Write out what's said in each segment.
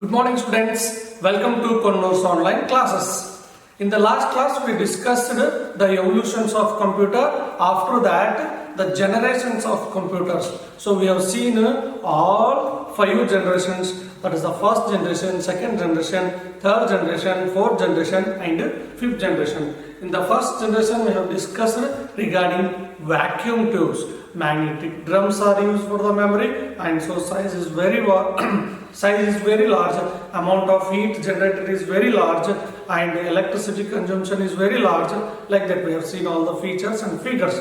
Good morning students, welcome to Connors online classes. In the last class we discussed the evolutions of computer, after that the generations of computers. So we have seen all 5 generations, that is the first generation, second generation, third generation, fourth generation and fifth generation. In the first generation we have discussed regarding vacuum tubes. Magnetic drums are used for the memory, and so size is very large, amount of heat generated is very large, and electricity consumption is very large. Like that we have seen all the features and figures.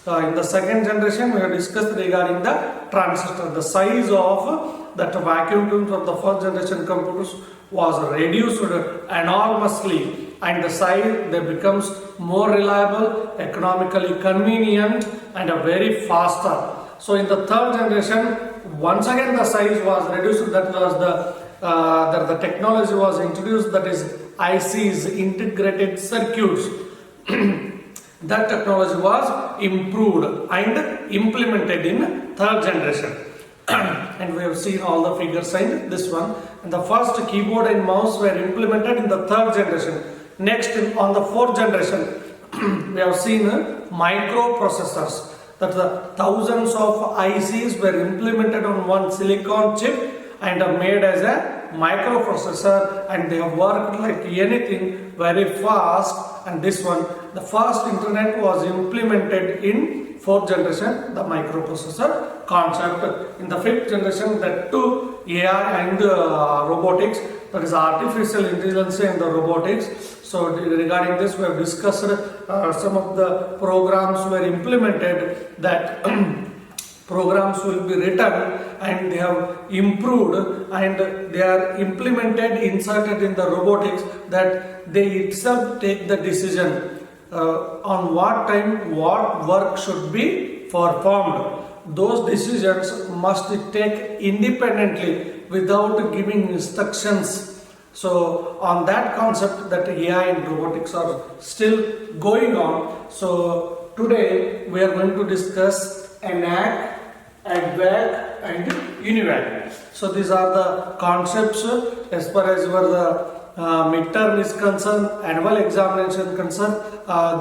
In the second generation we have discussed regarding the transistor. The size of that vacuum tubes of the first generation computers was reduced enormously, and the size they becomes more reliable, economically convenient and very faster. So in the third generation once again the size was reduced, that was the technology was introduced, that is ICs, integrated circuits. That technology was improved and implemented in third generation. And we have seen all the figures in this one. And the first keyboard and mouse were implemented in the third generation. Next, on the fourth generation, we have seen microprocessors. That the thousands of ICs were implemented on one silicon chip and are made as a microprocessor, and they have worked like anything, very fast. And this one, the first internet was implemented in fourth generation, the microprocessor concept. In the fifth generation, that too, AI and robotics, that is artificial intelligence and the robotics. So regarding this we have discussed some of the programs were implemented, that programs will be written and they have improved and they are implemented, inserted in the robotics, that they itself take the decision on what time what work should be performed. Those decisions must take independently without giving instructions. So on that concept, that AI and robotics are still going on. So today we are going to discuss ENIAC, ADVAC and UNIVAC. So these are the concepts as far as the midterm is concerned, annual examination concerned.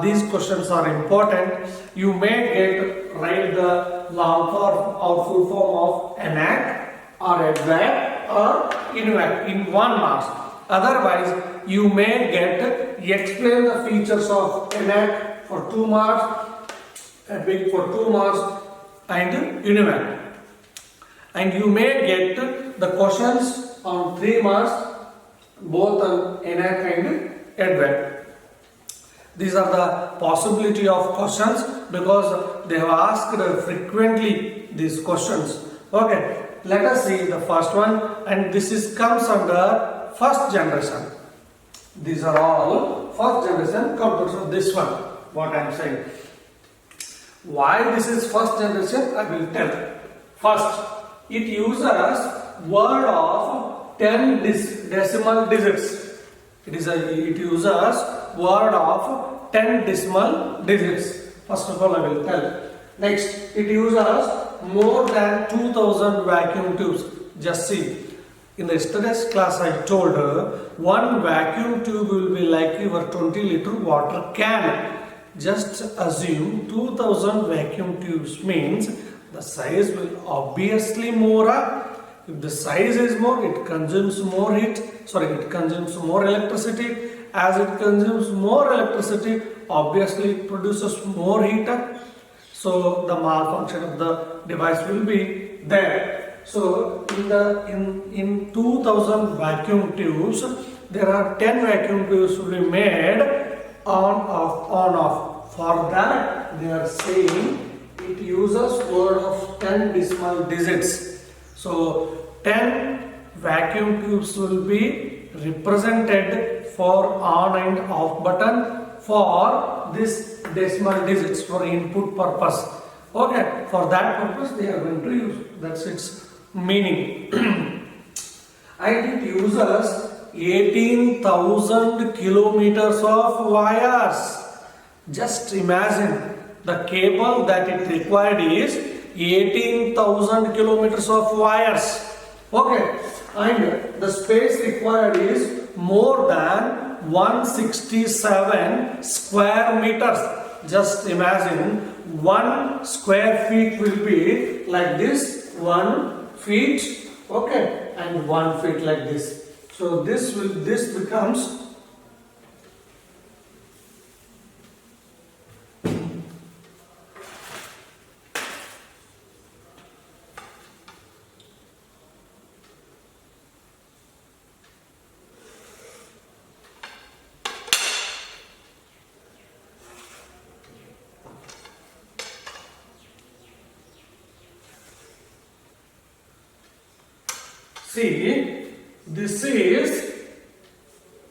These questions are important. You may get write the long form or full form of ENIAC or ADVAC or UNIVAC in 1 mark. Otherwise, you may get explain the features of ENIAC for 2 marks, ADVAC for 2 marks and UNIVAC. And you may get the questions on 3 marks, both on ENIAC and ADVAC. These are the possibility of questions because they have asked frequently these questions. Okay, let us see the first one, and this is comes under first generation. These are all first generation computers. So this one, what I am saying. Why this is first generation, I will tell. First, it uses word of 10 decimal digits. It uses word of 10 decimal digits. First of all, I will tell. Next, it uses more than 2000 vacuum tubes. Just see. In the yesterday's class, I told her one vacuum tube will be like your 20-liter water can. Just assume 2000 vacuum tubes means the size will obviously more up. If the size is more, it consumes more heat. It consumes more electricity. As it consumes more electricity, obviously it produces more heat. So the malfunction of the device will be there. So in 2000 vacuum tubes, there are 10 vacuum tubes will be made on off. For that, they are saying it uses word of 10 decimal digits. So 10 vacuum tubes will be represented for on and off button for this decimal digits for input purpose. Okay, for that purpose they are going to use. That's its meaning. And it uses 18,000 kilometers of wires. Just imagine the cable that it required is 18,000 kilometers of wires. Okay, and the space required is more than 167 square meters. Just imagine 1 square feet will be like this, 1 feet, okay, and 1 feet like this. So this becomes see,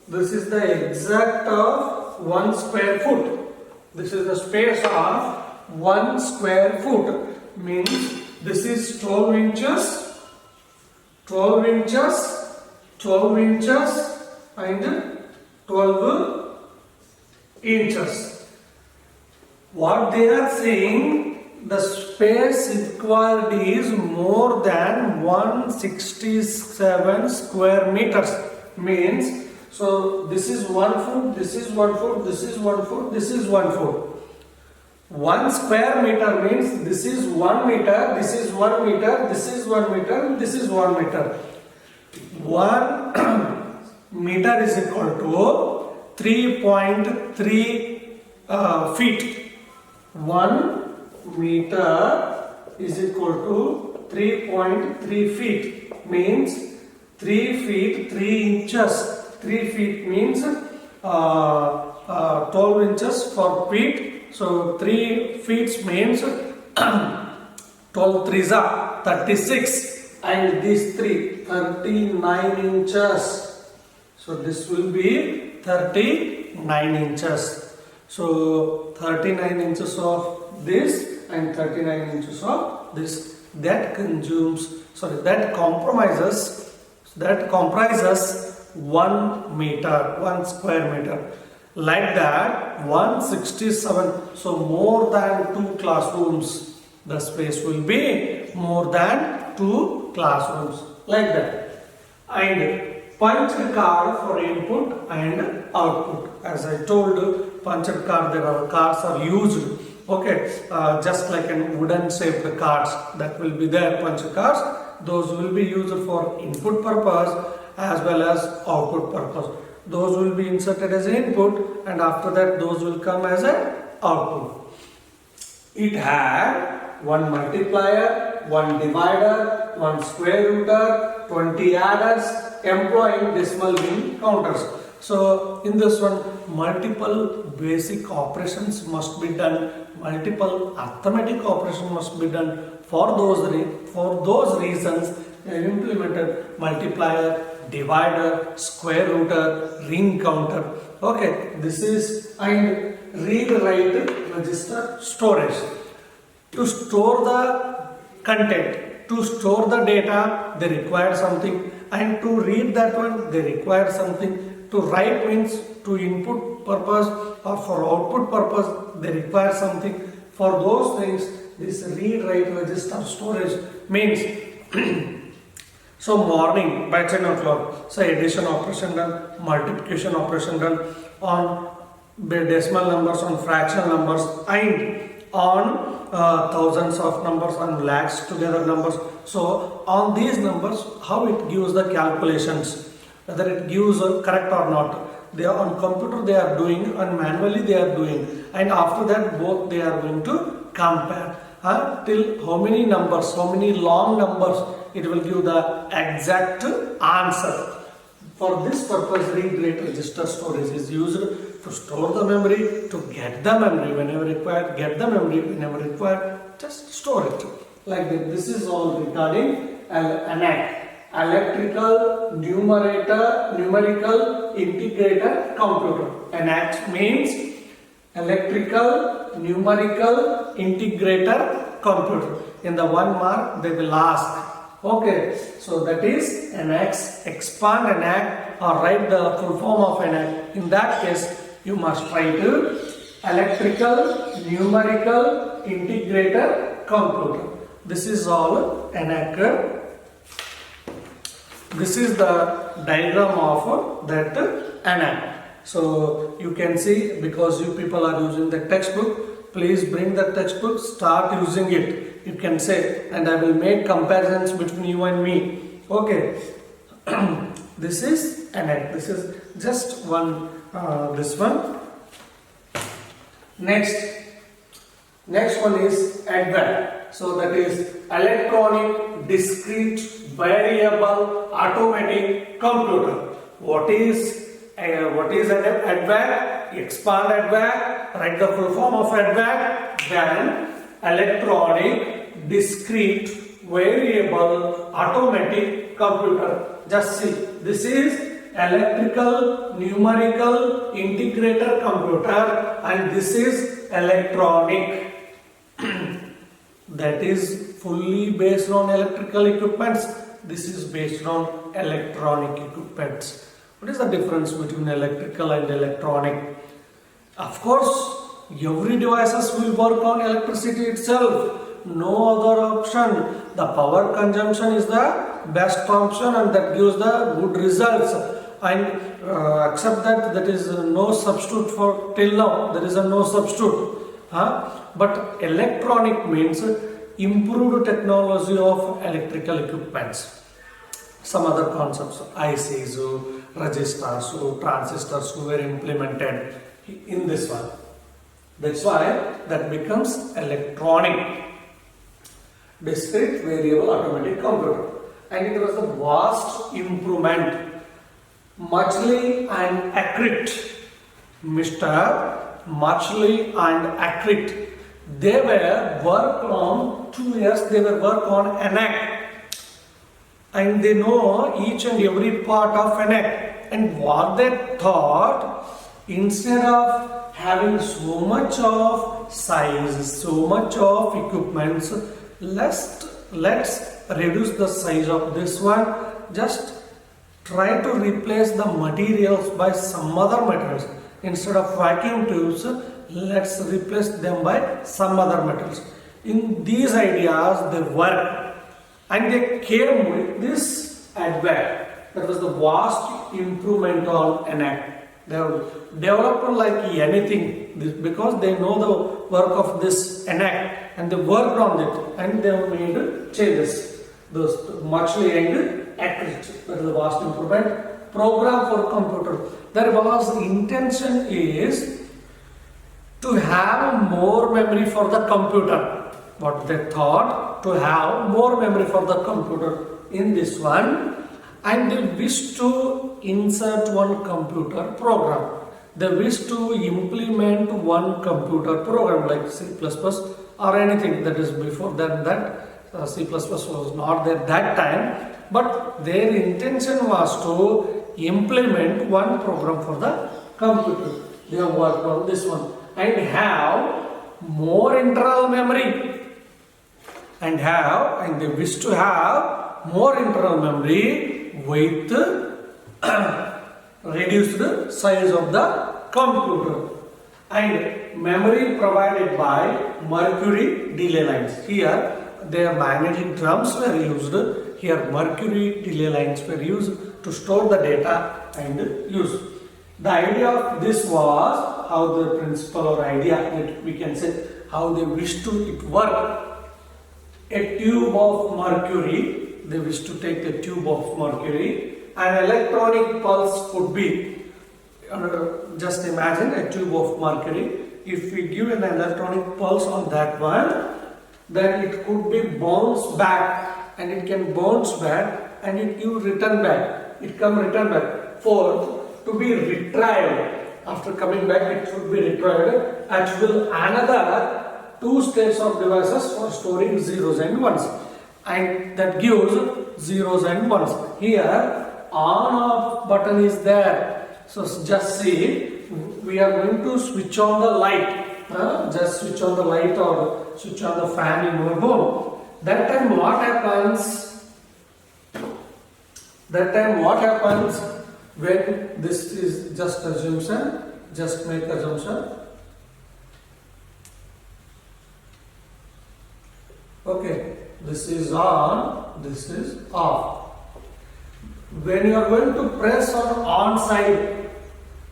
this is the exact of 1 square foot. This is the space of 1 square foot. Means this is 12 inches, 12 inches, 12 inches and 12 inches. What they are saying, the space required is more than 167 square meters. Means, so this is 1 foot, this is 1 foot, this is 1 foot, this is 1 foot. 1 square meter means this is 1 meter, this is 1 meter, this is 1 meter, and this is 1 meter. 1 meter is equal to 3.3 feet. 1 meter is equal to 3.3 feet. Means 3 feet 3 inches. 3 feet means 12 inches for feet. So 3 feet means 12 threes are 36, and these 39 inches. So this will be 39 inches. So 39 inches of this and 39 inches of this. That comprises 1 meter, 1 square meter. Like that, 167. So more than 2 classrooms. The space will be more than 2 classrooms. Like that. And punch card for input and output. As I told, punch card, there are cards are used. Okay, just like in wooden shaped cards that will be there, punch cards. Those will be used for input purpose as well as output purpose. Those will be inserted as an input, and after that those will come as an output. It had 1 multiplier, 1 divider, 1 square rooter, 20 adders, employing decimal in counters. So in this one, multiple basic operations must be done, multiple arithmetic operations must be done. For those reasons, I implemented multiplier, divider, square rooter, ring counter. Okay, this is, and read write register storage. To store the content, to store the data, they require something, and to read that one, they require something. To write means to input purpose or for output purpose, they require something. For those things, this read write register storage means so morning by 10 o'clock, say addition operation done, multiplication operation done on decimal numbers, on fractional numbers, and on thousands of numbers and lakhs together numbers. So on these numbers, how it gives the calculations, whether it gives correct or not. They are on computer they are doing, and manually they are doing, and after that both they are going to compare till how many numbers, how many long numbers, it will give the exact answer. For this purpose, read write register storage is used to store the memory, to get the memory whenever required, get the memory whenever required, just store it. Like that. This is all regarding ENAC. Electrical numerical integrated computer. ENAC means electrical numerical integrator computer. In the 1 mark they will ask. Okay, so that is ENAC. Expand ENAC or write the full form of ENAC. In that case, you must write electrical numerical integrator computer. This is all ENAC. this is the diagram of that ANAC. So you can see, because you people are using the textbook, please bring the textbook, start using it. You can say, and I will make comparisons between you and me. Okay. This is ANAC. This is just one. This one. Next one is ADVAC. So that is electronic discrete variable automatic computer. What is ADVAC? Expand ADVAC. Write the full form of ADVAC. Then electronic discrete variable automatic computer. Just see, this is electrical numerical integrator computer, and this is electronic. That is fully based on electrical equipments. This is based on electronic equipments. What is the difference between electrical and electronic? Of course, every devices will work on electricity itself. No other option. The power consumption is the best option, and that gives the good results. And except that is no substitute for till now. There is a no substitute. But electronic means improved technology of electrical equipments. Some other concepts, ICs, resistors, transistors were implemented in this one. That's why that becomes electronic discrete variable automatic computer. And it was a vast improvement, muchly and accurate. Mr. Muchly and accurate. They were worked on 2 years. They were worked on ANAC, and they know each and every part of ANAC. And what they thought, instead of having so much of size, so much of equipments, let's reduce the size of this one. Just try to replace the materials by some other materials. Instead of vacuum tubes, let's replace them by some other metals. In these ideas, they work, and they came with this ADVAC. That was the vast improvement on ANAC. They have developed like anything, because they know the work of this ANAC, and they worked on it, and they have made changes. Those muchly and accurate. That is the vast improvement. Program for computer. There was intention is to have more memory for the computer. What they thought, to have more memory for the computer in this one, and they wish to insert one computer program. They wish to implement one computer program like C++ or anything that is before that. C++ was not there that time, but their intention was to implement one program for the computer. They have worked on this one and have more internal memory, and they wish to have more internal memory with reduced size of the computer, and memory provided by mercury delay lines. Here their magnetic drums were used. Here mercury delay lines were used to store the data and use. The idea of this was how the principle or idea, that we can say how they wish to it work. A tube of mercury, they wish to take a tube of mercury, an electronic pulse could be, just imagine a tube of mercury. If we give an electronic pulse on that one, then it could be bounced back, and it can bounce back, and it will return back. It come return back. For to be retrieved, after coming back, it should be retrieved. And will another 2 states of devices for storing zeros and ones, and that gives zeros and ones. Here on-off button is there. So just see, we are going to switch on the light. Just switch on the light or switch on the fan in your home. That time what happens? When this is just assumption, just make assumption. Okay, this is on, this is off. when you are going to press on side,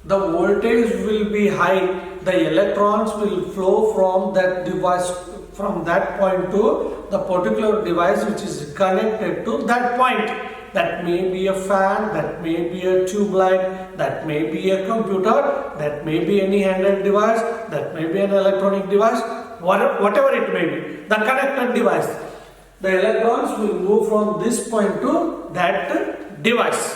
the voltage will be high. The electrons will flow from that device, from that point to the particular device which is connected to that point. That may be a fan, that may be a tube light, that may be a computer, that may be any handheld device, that may be an electronic device, whatever it may be, the connected device. The electrons will move from this point to that device,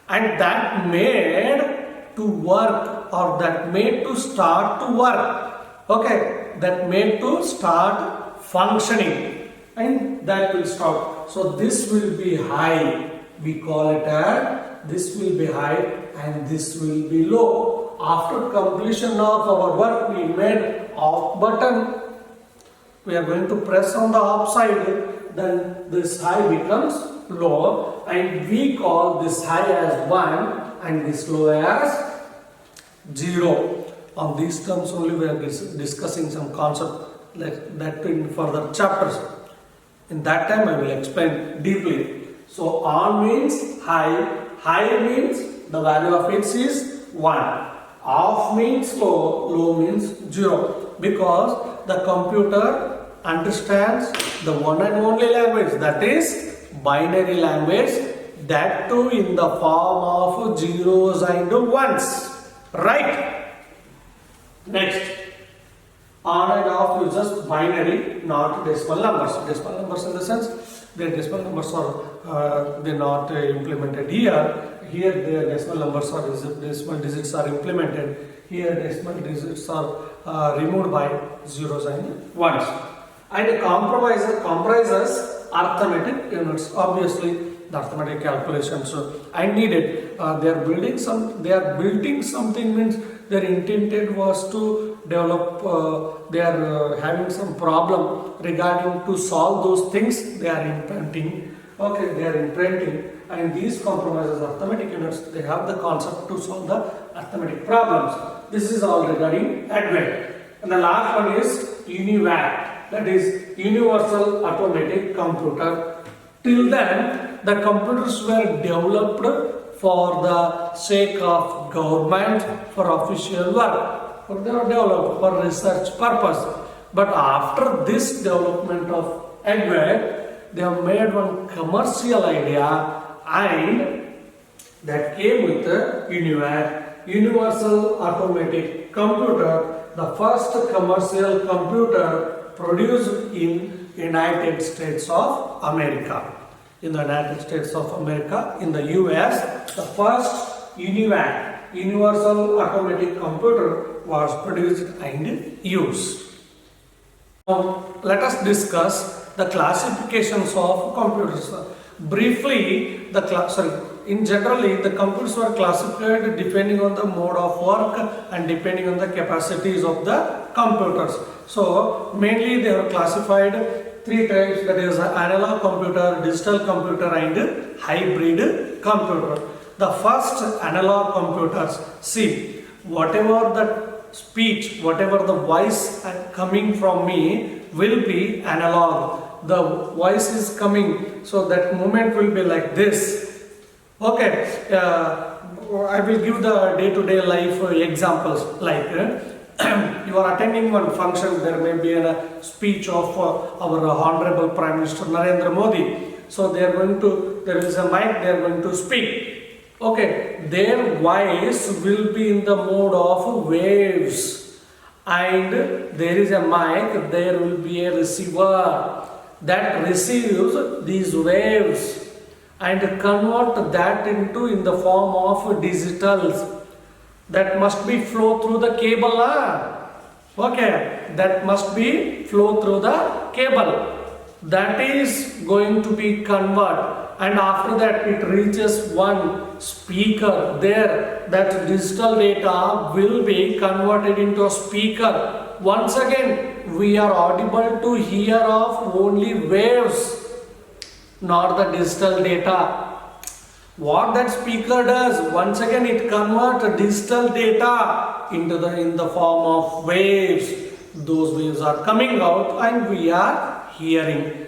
and that made to work, or that made to start to work. Okay, that made to start functioning, and that will stop. So this will be high. We call it as this will be high and this will be low. After completion of our work, we made off button. We are going to press on the off side, then this high becomes low, and we call this high as 1 and this low as 0. On these terms only we are discussing some concept like that in further chapters. In that time I will explain deeply. So on means high, high means the value of x is 1, off means low, low means 0, because the computer understands the one and only language, that is binary language, that too in the form of zeros and ones, right? Next, on and off is just binary, not decimal numbers. Decimal numbers in the sense, their decimal numbers are they're not implemented here. Here their decimal numbers are, decimal digits are implemented. Here decimal digits are removed by zeros and ones. And comprises arithmetic units. Obviously, the arithmetic calculations are needed. They are building something means their intended was to develop. They are having some problem regarding to solve those things. They are imprinting. Okay, they are imprinting, and these comprises arithmetic units. They have the concept to solve the arithmetic problems. This is all regarding ADVANCE. And the last one is UNIVAC, that is Universal Automatic Computer. Till then, the computers were developed for the sake of government, for official work, for they were developed for research purpose. But after this development of ADVANCE, they have made one commercial idea, and that came with the UNIVAC, Universal Automatic Computer, the first commercial computer produced in United States of America. In the United States of America, in the US, the first UNIVAC, Universal Automatic Computer, was produced and used. Now, let us discuss the classifications of computers. Briefly, in generally, the computers were classified depending on the mode of work and depending on the capacities of the computers. So, mainly they are classified 3 types, that is analog computer, digital computer and hybrid computer. The first analog computers, see, whatever the speech, whatever the voice coming from me will be analog. The voice is coming, so that movement will be like this. Okay, I will give the day-to-day life examples, like you are attending one function, there may be a speech of our Honorable Prime Minister Narendra Modi. So there is a mic, they are going to speak. Okay, their voice will be in the mode of waves, and there is a mic, there will be a receiver that receives these waves and convert that into in the form of digitals. That must be flow through the cable. Okay, that must be flow through the cable. That is going to be converted, and after that it reaches one speaker. There, that digital data will be converted into a speaker. Once again, we are audible to hear of only waves, not the digital data. What that speaker does, once again it converts digital data into in the form of waves. Those waves are coming out and we are hearing.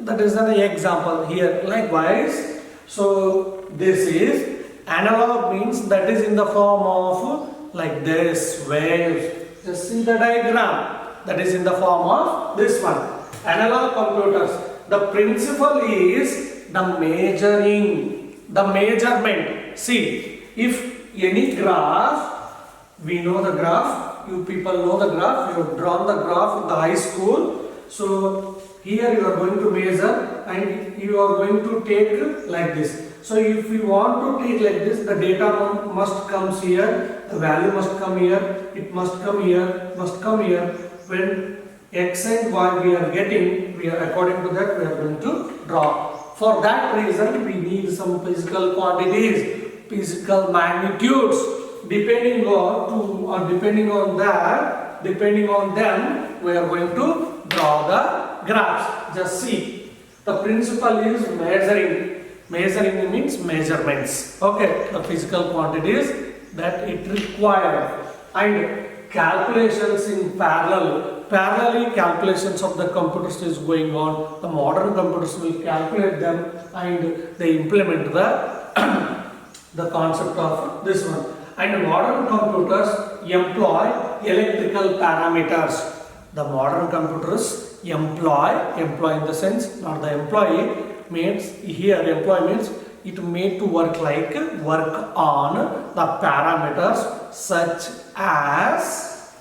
That is an example here. Likewise, so this is analog, means that is in the form of like this waves. Just see the diagram, that is in the form of this one. Analog computers, the principle is the measuring, the measurement. See, if any graph, we know the graph, you people know the graph, you have drawn the graph in the high school. So here you are going to measure and you are going to take like this. So if you want to take like this, the data must come here, the value must come here, it must come here, must come here. When x and y we are getting, we are according to that we are going to draw. For that reason we need some physical quantities, physical magnitudes. Depending on them we are going to draw the graphs. Just see, the principle is measuring. Measuring means measurements. Okay, the physical quantities that it requires, and calculations in parallel. Parallelly calculations of the computers is going on. The modern computers will calculate them and they implement the concept of this one. And modern computers employ electrical parameters. The modern computers employ in the sense, not the employee, means here employee means it made to work like work on the parameters such as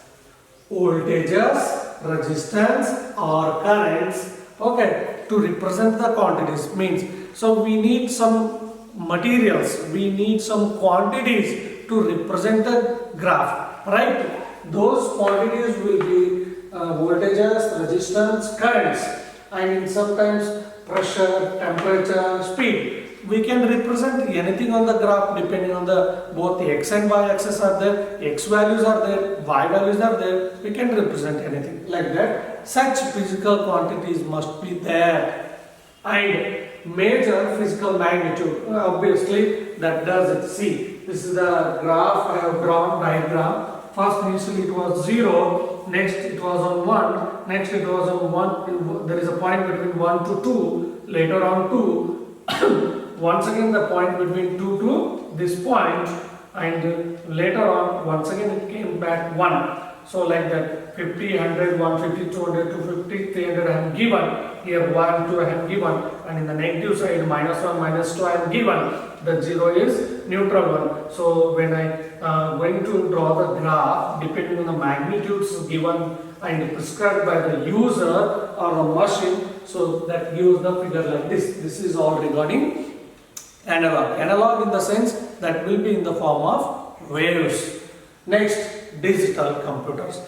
voltages, resistance or currents, okay, to represent the quantities. Means, so we need some materials, we need some quantities to represent the graph, right? Those quantities will be voltages, resistance, currents, and sometimes pressure, temperature, speed. We can represent anything on the graph depending on the both the x and y axis are there, x values are there, y values are there. We can represent anything like that. Such physical quantities must be there. And measure physical magnitude. Obviously that does it. See, this is the graph I have drawn, diagram. First initially it was 0, next it was on 1, next it was on 1, there is a point between 1 to 2, later on 2, once again the point between 2 to this point, and later on once again it came back 1. So like that 50, 100, 150, 200, 250, 300 I am given, here 1, 2 I am given, and in the negative side -1, -2 I am given. The 0 is neutral one. So when I going to draw the graph depending on the magnitudes given and prescribed by the user or the machine, so that gives the figure like this. This is all regarding analog. Analog in the sense that will be in the form of waves. Next, digital computers.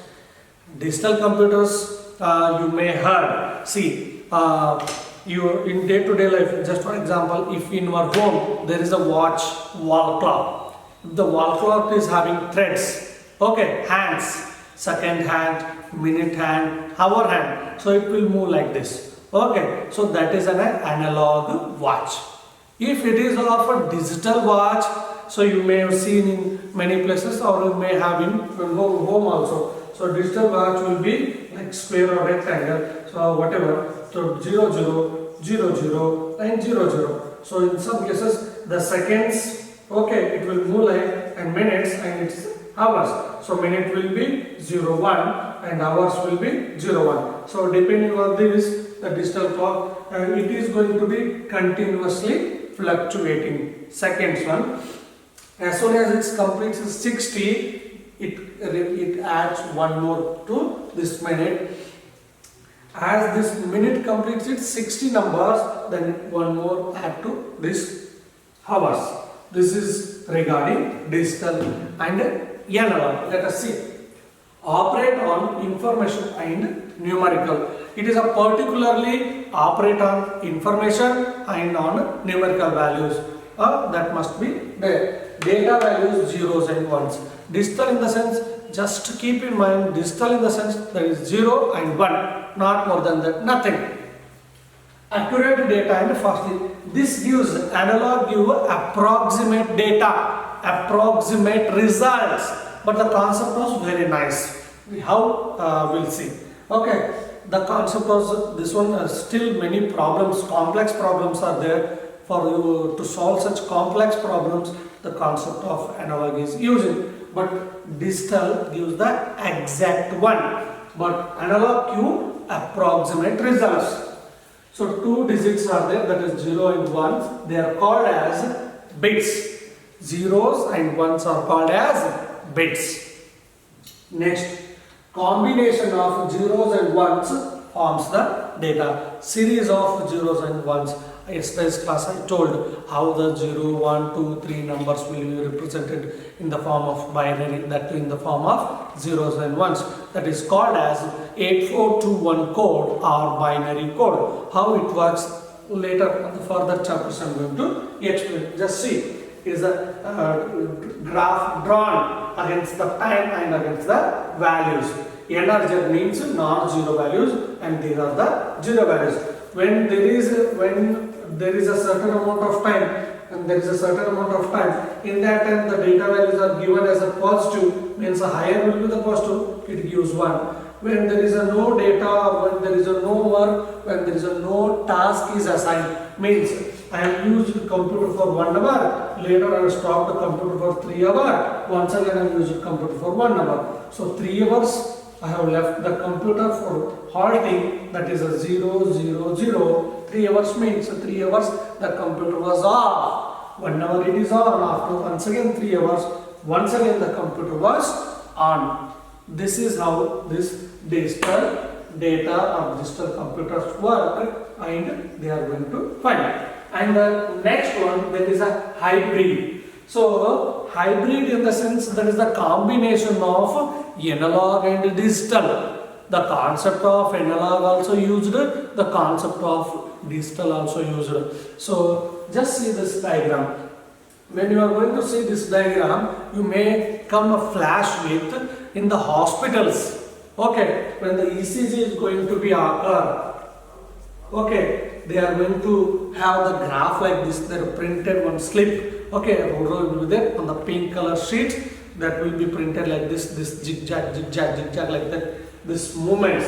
Digital computers you may heard. See, you in day-to-day life, just for example, if in your home there is a watch, wall clock. If the wall clock is having threads, okay, hands, second hand, minute hand, hour hand, so it will move like this. Okay, so that is an analog watch. If it is of a digital watch, so you may have seen in many places or you may have in home also. So digital watch will be like square or rectangle, so whatever. So 0, 0, 0, 0 and 0, 0. So in some cases the seconds, okay, it will move like, and minutes, and it's hours. So minute will be 0, 1 and hours will be 0, 1. So depending on this, the digital clock, it is going to be continuously fluctuating. Seconds one. As soon as it completes 60, it adds one more to this minute. As this minute completes its 60 numbers, then one more add to this hours. This is regarding digital and analog. Let us see. Operate on information and numerical. It is a particularly operate on information and on numerical values. That must be there. Data values, zeros and ones. Digital in the sense, just keep in mind, digital in the sense there is 0 and 1, not more than that, nothing. Accurate data and fastly. This gives analog give approximate data, approximate results, but the concept was very nice. How we'll see. Okay, the concept was this one. Still many problems, complex problems are there. for you to solve such complex problems, the concept of analog is used. But digital gives the exact one, but analog give approximate results. So two digits are there, that is 0 and 1. They are called as bits. Zeros and ones are called as bits. Next, combination of zeros and ones forms the data. Series of zeros and ones. Yesterday's class I told how the 0, 1, 2, 3 numbers will be represented in the form of binary, that in the form of zeros and ones. That is called as 8421 code or binary code. How it works later on the further chapters I am going to explain. Just see. Is a graph drawn against the time and against the values. NRZ means non-zero values and these are the zero values. When there is a certain amount of time and there is a certain amount of time, in that time the data values are given as a positive, means a higher will be the positive, it gives 1. When there is a no data, or when there is a no work, when there is a no task is assigned, means I have used computer for 1 hour, later I have stopped the computer for 3 hours, once again I have used computer for 1 hour. So 3 hours I have left the computer for halting, that is a 0, 0, 0. 3 hours means 3 hours the computer was off. 1 hour it is on, after once again 3 hours, once again the computer was on. This is how this digital data or digital computers work and they are going to find. And the next one, there is a hybrid. So hybrid in the sense that is the combination of analog and digital. The concept of analog also used, the concept of digital also used. So just see this diagram. When you are going to see this diagram, you may come a flash with in the hospitals. Okay, when the ECG is going to be occur. Okay, they are going to have the graph like this. They are printed one slip. Okay, will be there on the pink color sheet. That will be printed like this. This zigzag, zigzag, zigzag like that. This movements,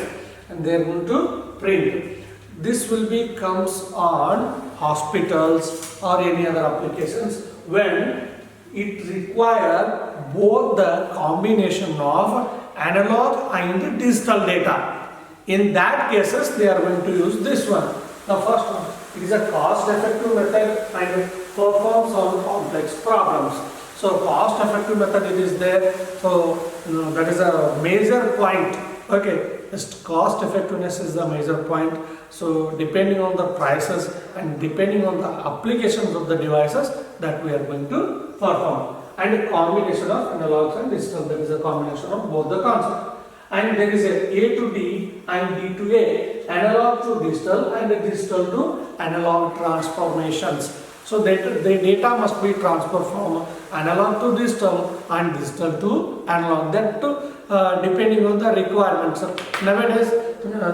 and they are going to print. This will be comes on hospitals or any other applications when it require both the combination of analog and digital data. In that cases, they are going to use this one. The first one, it is a cost-effective method and performs on complex problems. So, cost-effective method it is there. So, that is a major point. Okay, just cost effectiveness is the major point. So, depending on the prices and depending on the applications of the devices that we are going to perform. And a combination of analogs and digital, that is a combination of both the concepts. And there is A to D and D to A, analog to digital and digital to analog transformations. So the data must be transferred from analog to digital and digital to analog. That too, depending on the requirements. Nowadays,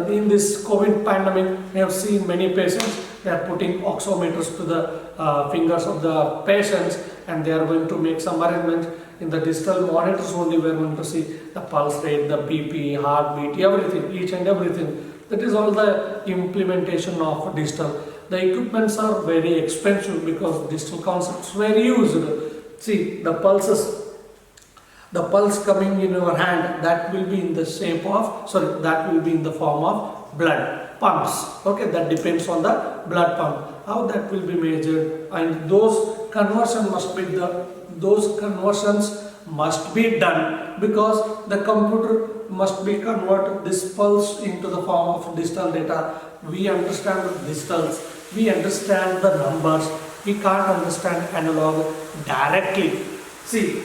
in this COVID pandemic, we have seen many patients, they are putting oximeters to the fingers of the patients and they are going to make some arrangements. In the digital monitors only we are going to see the pulse rate, the BP, heartbeat, everything, each and everything. That is all the implementation of digital. The equipments are very expensive because digital concepts were used. See, the pulses, the pulse coming in your hand, that will be in the shape of, that will be in the form of blood pumps. Okay, that depends on the blood pump. How that will be measured, and those conversions must be done because the computer must be convert this pulse into the form of digital data. We understand the digitals, we understand the numbers, we can't understand analog directly. See,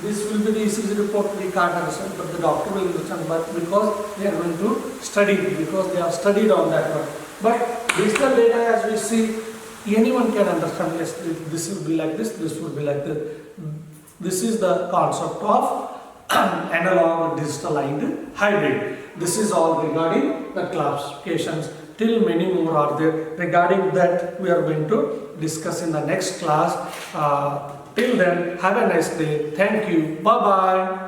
this will be the ECG report, we can't understand, but the doctor will understand, but because they are going to study, because they have studied on that one. But digital data, as we see, anyone can understand. Yes, this will be like this, this will be like this. This is the concept of analog, digital and hybrid. This is all regarding the classifications. Till many more are there. Regarding that, we are going to discuss in the next class. Till then, have a nice day. Thank you. Bye-bye.